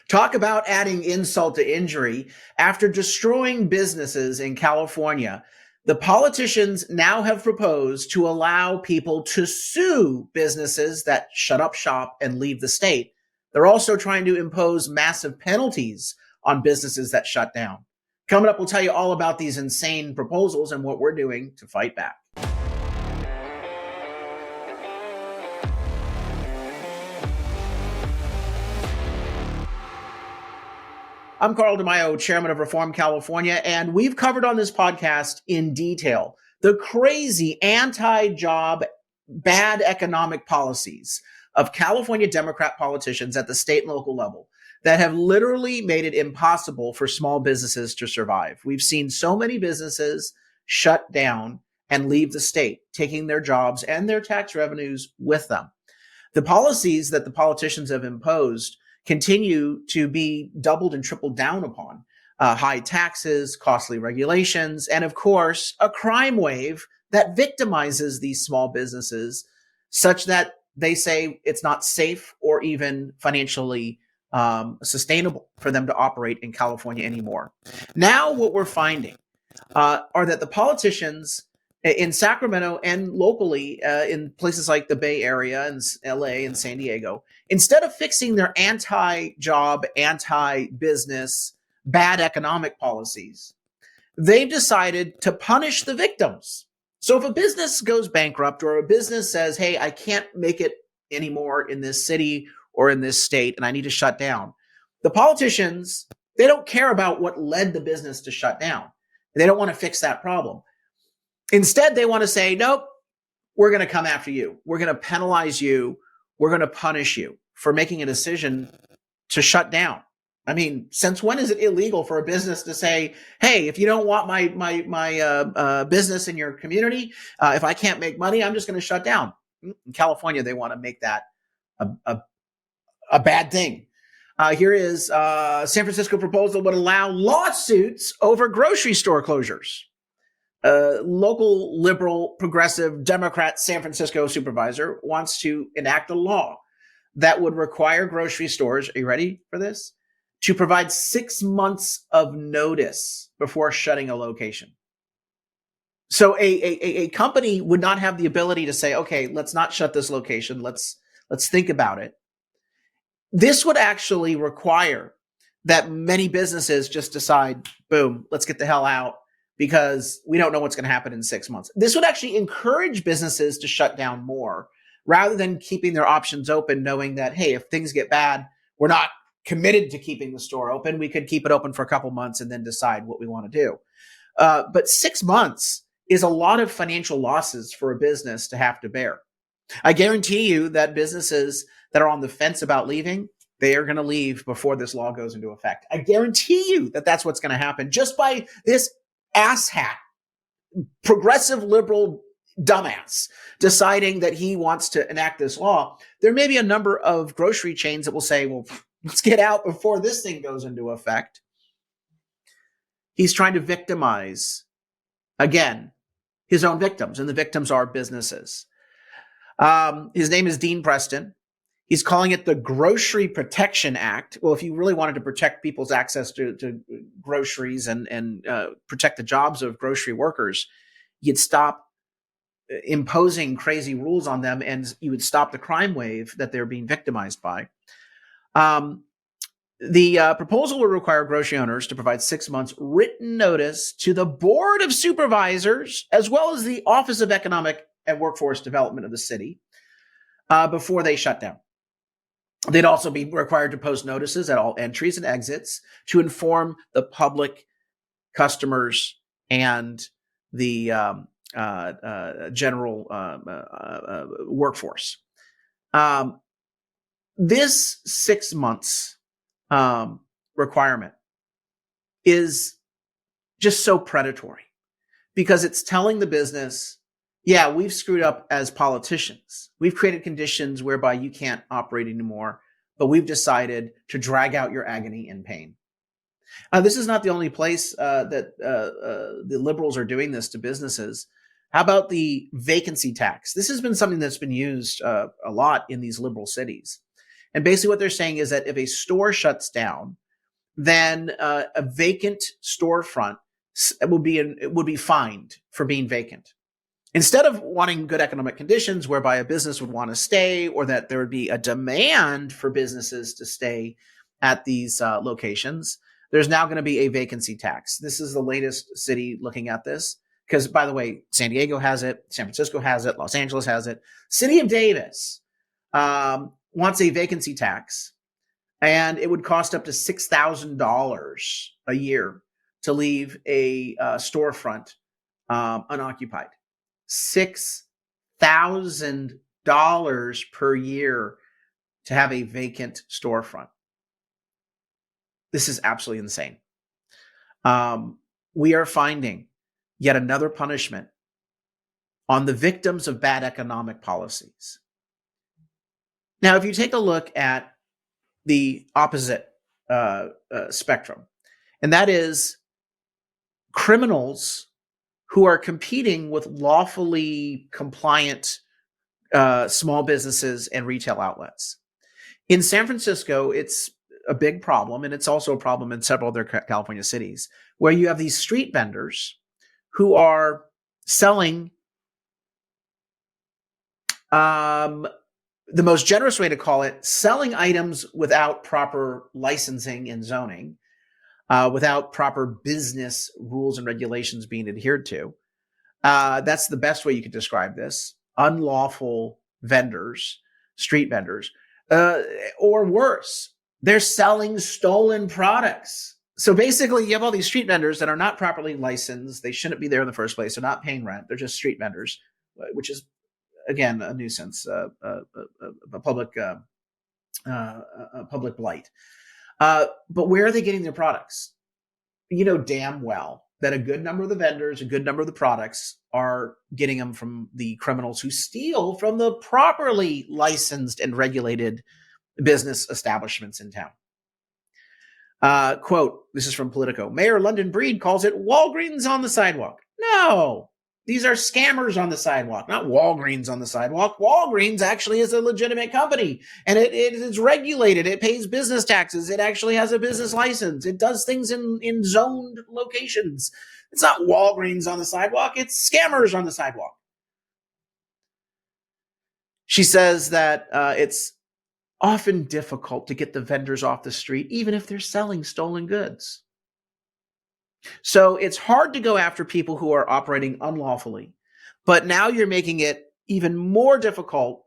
Talk about adding insult to injury. After destroying businesses in California, the politicians now have proposed to allow people to sue businesses that shut up shop and leave the state. They're also trying to impose massive penalties on businesses that shut down. Coming up, we'll tell you all about these insane proposals and what we're doing to fight back. I'm Carl DeMaio, chairman of Reform California, and we've covered on this podcast in detail the crazy anti-job, bad economic policies of California Democrat politicians at the state and local level that have literally made it impossible for small businesses to survive. We've seen so many businesses shut down and leave the state, taking their jobs and their tax revenues with them. The policies that the politicians have imposed continue to be doubled and tripled down upon. High taxes, costly regulations, and of course, a crime wave that victimizes these small businesses such that they say it's not safe or even financially sustainable for them to operate in California anymore. Now, what we're finding are that the politicians in Sacramento and locally in places like the Bay Area and LA and San Diego, instead of fixing their anti-job, anti-business, bad economic policies, they've decided to punish the victims. So if a business goes bankrupt or a business says, hey, I can't make it anymore in this city or in this state and I need to shut down, the politicians, they don't care about what led the business to shut down. They don't want to fix that problem. Instead, they want to say, nope, we're going to come after you. We're going to penalize you. We're going to punish you for making a decision to shut down. I mean, since when is it illegal for a business to say, hey, if you don't want my business in your community, if I can't make money, I'm just going to shut down? In California, they want to make that a bad thing. Here is San Francisco proposal would allow lawsuits over grocery store closures. Local liberal, progressive, Democrat San Francisco supervisor wants to enact a law that would require grocery stores, are you ready for this? To provide 6 months of notice before shutting a location. So a company would not have the ability to say, okay, let's not shut this location. Let's think about it. This would actually require that many businesses just decide, boom, let's get the hell out, because we don't know what's going to happen in 6 months. This would actually encourage businesses to shut down more rather than keeping their options open, knowing that, hey, if things get bad, we're not committed to keeping the store open. We could keep it open for a couple months and then decide what we want to do. But 6 months is a lot of financial losses for a business to have to bear. I guarantee you that businesses that are on the fence about leaving, they are going to leave before this law goes into effect. I guarantee you that that's what's going to happen just by this asshat, progressive liberal dumbass deciding that he wants to enact this law. There may be a number of grocery chains that will say, well, let's get out before this thing goes into effect. He's trying to victimize, again, his own victims, and the victims are businesses. His name is Dean Preston. He's calling it the Grocery Protection Act. Well, if you really wanted to protect people's access to groceries and protect the jobs of grocery workers, you'd stop imposing crazy rules on them, and you would stop the crime wave that they're being victimized by. The proposal will require grocery owners to provide 6 months written notice to the Board of Supervisors, as well as the Office of Economic and Workforce Development of the city, before they shut down. They'd also be required to post notices at all entries and exits to inform the public, customers, and the general workforce. This 6 months requirement is just so predatory because it's telling the business, yeah, we've screwed up as politicians. We've created conditions whereby you can't operate anymore, but we've decided to drag out your agony and pain. This is not the only place that the liberals are doing this to businesses. How about the vacancy tax? This has been something that's been used a lot in these liberal cities. And basically what they're saying is that if a store shuts down, then a vacant storefront would be fined for being vacant. Instead of wanting good economic conditions whereby a business would want to stay, or that there would be a demand for businesses to stay at these locations, there's now going to be a vacancy tax. This is the latest city looking at this. Because, by the way, San Diego has it, San Francisco has it, Los Angeles has it. City of Davis wants a vacancy tax, and it would cost up to $6,000 a year to leave a storefront unoccupied. $6,000 per year to have a vacant storefront. This is absolutely insane. We are finding yet another punishment on the victims of bad economic policies. Now, if you take a look at the opposite spectrum, and that is criminals who are competing with lawfully compliant small businesses and retail outlets. In San Francisco, it's a big problem, and it's also a problem in several other California cities, where you have these street vendors who are selling, the most generous way to call it, selling items without proper licensing and zoning, without proper business rules and regulations being adhered to. That's the best way you could describe this. Unlawful vendors, street vendors, or worse, they're selling stolen products. So basically, you have all these street vendors that are not properly licensed. They shouldn't be there in the first place. They're not paying rent. They're just street vendors, which is, again, a nuisance, a public blight. But where are they getting their products? You know damn well that a good number of the vendors, a good number of the products are getting them from the criminals who steal from the properly licensed and regulated business establishments in town. Quote, this is from Politico. Mayor London Breed calls it Walgreens on the sidewalk. No, these are scammers on the sidewalk, not Walgreens on the sidewalk. Walgreens actually is a legitimate company, and it is regulated. It pays business taxes. It actually has a business license. It does things in zoned locations. It's not Walgreens on the sidewalk. It's scammers on the sidewalk. She says that it's often difficult to get the vendors off the street, even if they're selling stolen goods. So it's hard to go after people who are operating unlawfully, but now you're making it even more difficult,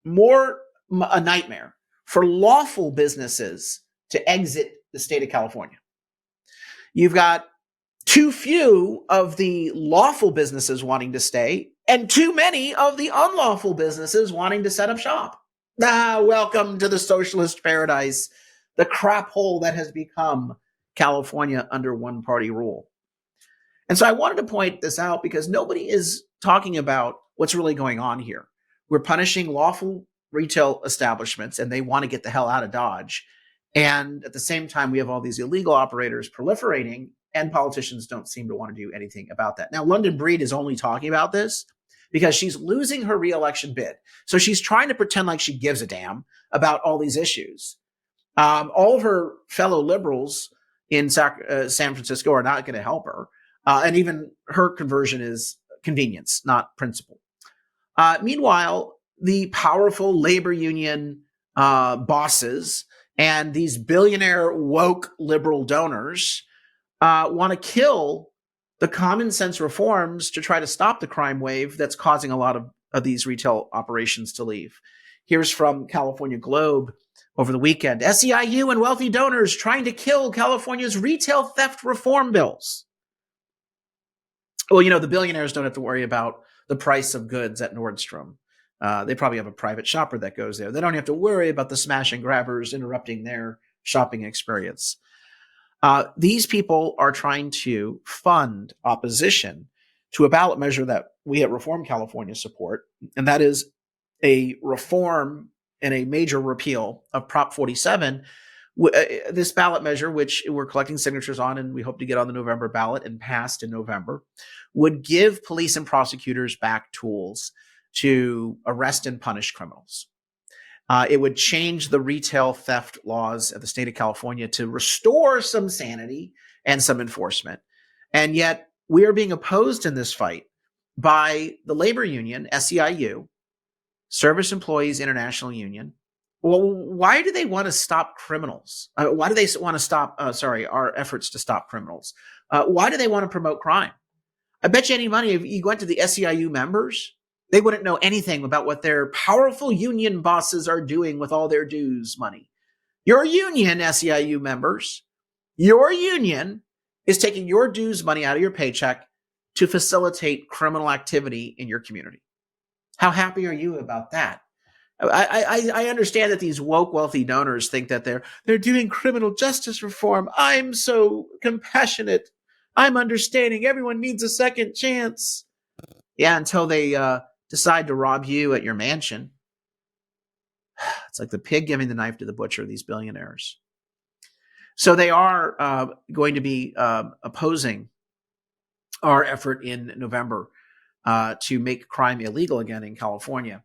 more a nightmare for lawful businesses to exit the state of California. You've got too few of the lawful businesses wanting to stay and too many of the unlawful businesses wanting to set up shop. Welcome to the socialist paradise, the crap hole that has become California under one-party rule. And so I wanted to point this out because nobody is talking about what's really going on here. We're punishing lawful retail establishments, and they want to get the hell out of Dodge. And at the same time, we have all these illegal operators proliferating, and politicians don't seem to want to do anything about that. Now, London Breed is only talking about this because she's losing her reelection bid. So she's trying to pretend like she gives a damn about all these issues. All of her fellow liberals in San Francisco are not going to help her. And even her conversion is convenience, not principle. Meanwhile, the powerful labor union bosses and these billionaire woke liberal donors want to kill the common sense reforms to try to stop the crime wave that's causing a lot of these retail operations to leave. Here's from California Globe over the weekend. SEIU and wealthy donors trying to kill California's retail theft reform bills. Well, you know, the billionaires don't have to worry about the price of goods at Nordstrom. They probably have a private shopper that goes there. They don't have to worry about the smash and grabbers interrupting their shopping experience. These people are trying to fund opposition to a ballot measure that we at Reform California support, and that is a reform and a major repeal of Prop 47. This ballot measure, which we're collecting signatures on and we hope to get on the November ballot and passed in November, would give police and prosecutors back tools to arrest and punish criminals. It would change the retail theft laws of the state of California to restore some sanity and some enforcement. And yet we are being opposed in this fight by the labor union, SEIU, Service Employees International Union. Well, why do they want to stop criminals? Why do they want to stop, our efforts to stop criminals? Why do they want to promote crime? I bet you any money if you went to the SEIU members, they wouldn't know anything about what their powerful union bosses are doing with all their dues money. Your union, SEIU members, your union is taking your dues money out of your paycheck to facilitate criminal activity in your community. How happy are you about that? I understand that these woke, wealthy donors think that they're doing criminal justice reform. I'm so compassionate. I'm understanding. Everyone needs a second chance. Yeah, until they decide to rob you at your mansion. It's like the pig giving the knife to the butcher, these billionaires. So they are going to be opposing our effort in November to make crime illegal again in California.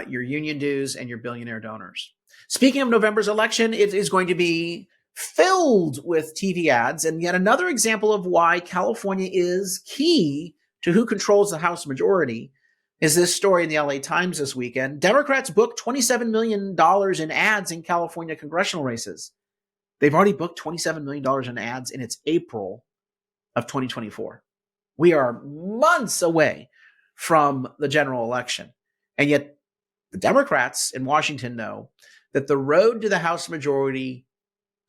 Your union dues and your billionaire donors. Speaking of November's election, it is going to be filled with TV ads, and yet another example of why California is key to who controls the House majority is this story in the LA Times this weekend. Democrats booked $27 million in ads in California congressional races. They've already booked $27 million in ads, and it's April of 2024. We are months away from the general election, and yet the Democrats in Washington know that the road to the House majority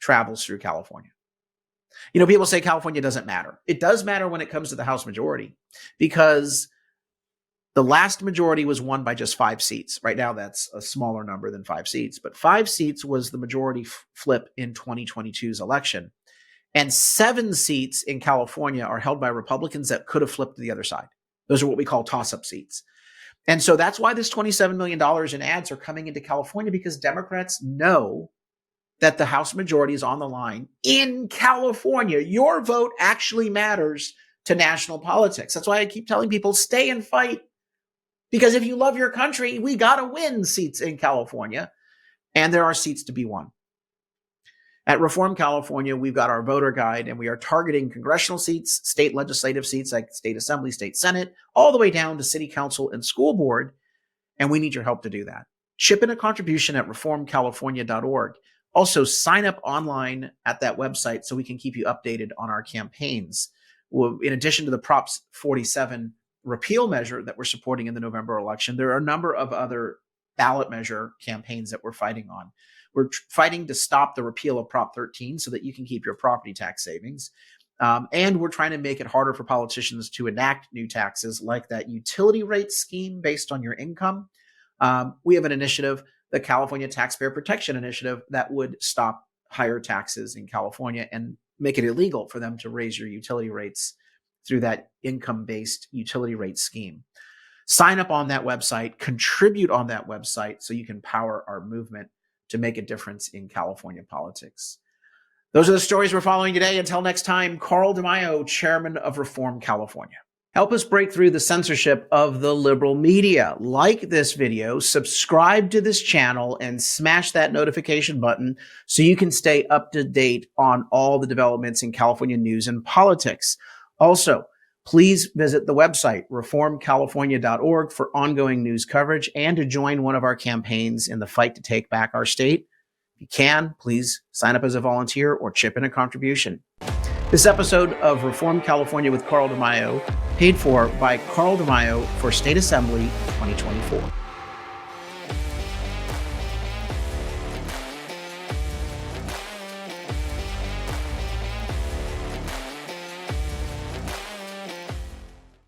travels through California. You know, people say California doesn't matter. It does matter when it comes to the House majority because the last majority was won by just 5 seats. Right now, that's a smaller number than 5 seats, but 5 seats was the majority flip in 2022's election. And 7 seats in California are held by Republicans that could have flipped to the other side. Those are what we call toss-up seats. And so that's why this $27 million in ads are coming into California, because Democrats know that the House majority is on the line in California. Your vote actually matters to national politics. That's why I keep telling people, stay and fight. Because if you love your country, we got to win seats in California. And there are seats to be won. At Reform California, we've got our voter guide, and we are targeting congressional seats, state legislative seats like state assembly, state senate, all the way down to city council and school board. And we need your help to do that. Chip in a contribution at reformcalifornia.org. Also, sign up online at that website so we can keep you updated on our campaigns. In addition to the Prop 47 repeal measure that we're supporting in the November election, there are a number of other ballot measure campaigns that we're fighting on. We're fighting to stop the repeal of Prop 13 so that you can keep your property tax savings. And we're trying to make it harder for politicians to enact new taxes like that utility rate scheme based on your income. We have an initiative, the California Taxpayer Protection Initiative, that would stop higher taxes in California and make it illegal for them to raise your utility rates through that income-based utility rate scheme. Sign up on that website, contribute on that website so you can power our movement to make a difference in California politics. Those are the stories we're following today. Until next time, Carl DeMaio, chairman of Reform California. Help us break through the censorship of the liberal media. Like this video, subscribe to this channel, and smash that notification button so you can stay up to date on all the developments in California news and politics. Also, please visit the website, reformcalifornia.org, for ongoing news coverage and to join one of our campaigns in the fight to take back our state. If you can, please sign up as a volunteer or chip in a contribution. This episode of Reform California with Carl DeMaio, paid for by Carl DeMaio for State Assembly 2024.